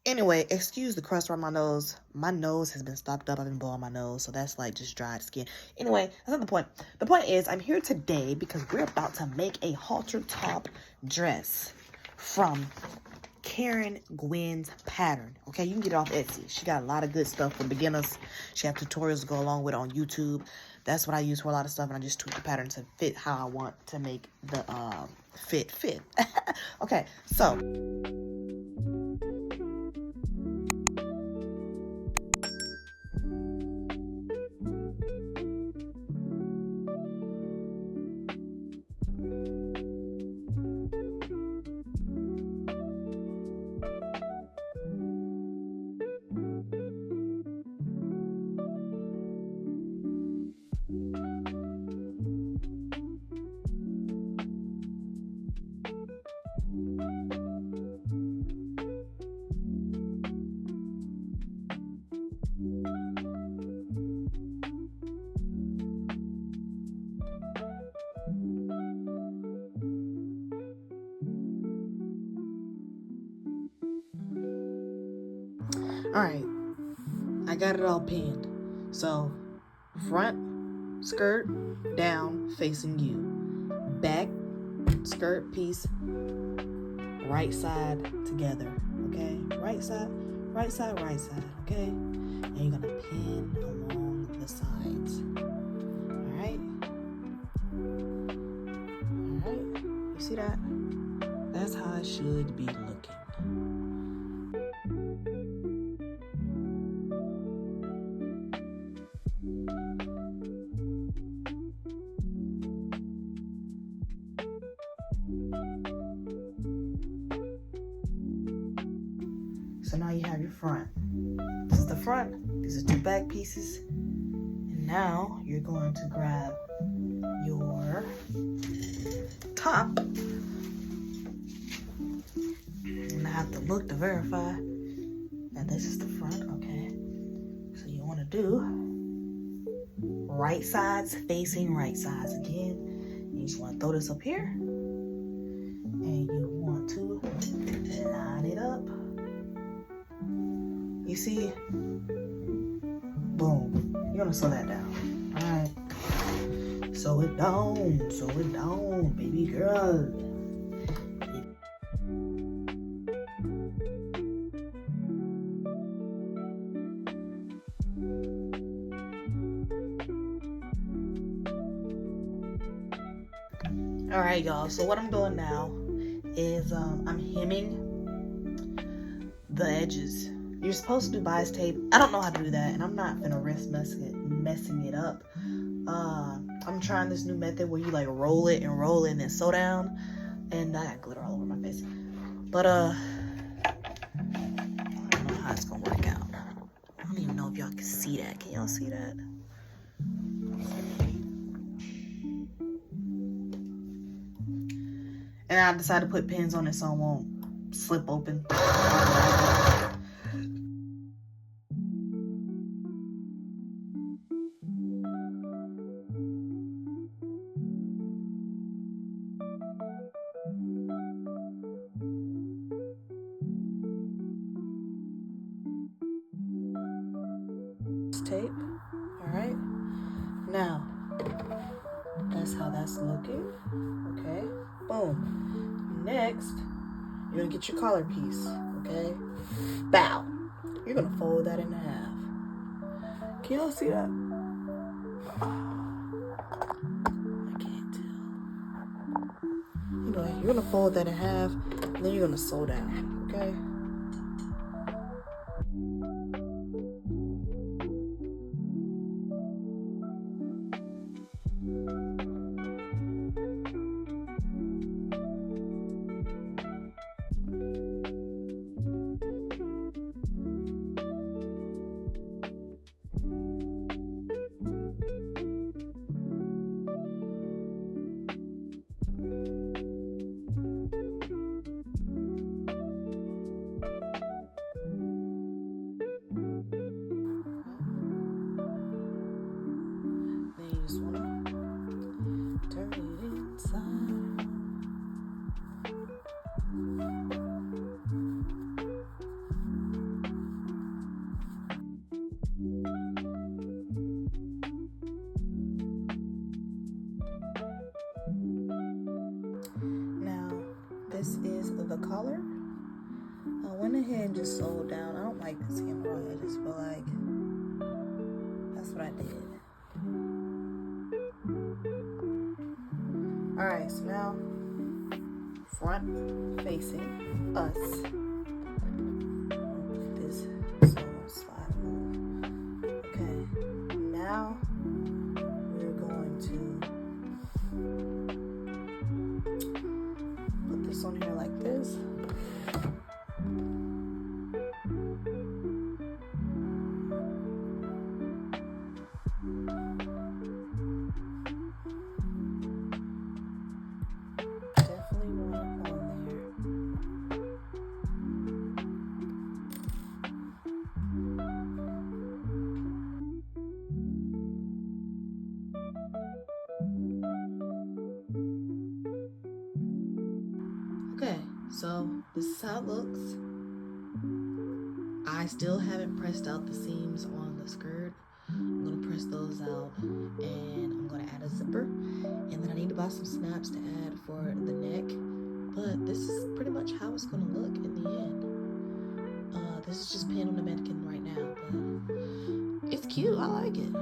Anyway, excuse the crust on my nose. My nose has been stopped up. I've been blowing my nose, so that's like just dried skin. Anyway, that's not the point. The point is, I'm here today because we're about to make a halter top dress from Karen Gwynn's pattern. Okay, you can get it off Etsy. She got a lot of good stuff for beginners. She has tutorials to go along with on YouTube. That's what I use for a lot of stuff, and I just tweak the pattern to fit how I want to make the fit. Okay, so all right, I got it all pinned. So front skirt down facing you, back skirt piece right side together. Okay, right side, okay, and you're gonna pin along the sides. All right, you see that? That's how it should be looking. So now you have your front. This is the front. These are two back pieces. And now you're going to grab your top. And I have to look to verify that this is the front, okay? So you want to do right sides facing right sides again. You just want to throw this up here. And you want to line it up. You see? Boom. You're gonna sew that down. Alright. Sew it down, baby girl. Alright, y'all. So what I'm doing now is I'm hemming the edges. You're supposed to do bias tape. I don't know how to do that, and I'm not gonna risk messing it up. I'm trying this new method where you like roll it and then sew down, and I got glitter all over my face. But I don't know how it's gonna work out. I don't even know if y'all can see that. Can y'all see that? And I decided to put pins on it so it won't slip open. Tape. All right. Now, that's how that's looking. Okay. Boom. Next, you're gonna get your collar piece. Okay. Bow. You're gonna fold that in half. Can y'all see that? I can't tell. Anyway, you're gonna fold that in half, and then you're gonna sew down. Okay. went ahead and just sewed down. I don't like this camera. I just feel like that's what I did. Alright, so now front facing us. This so slide move. Okay, now we're going to put this on here like this. Okay, so this is how it looks. I still haven't pressed out the seams on the skirt. I'm gonna press those out and I'm gonna add a zipper. And then I need to buy some snaps to add for the neck. But this is pretty much how it's gonna look in the end. This is just pinned on the mannequin right now, but it's cute, I like it.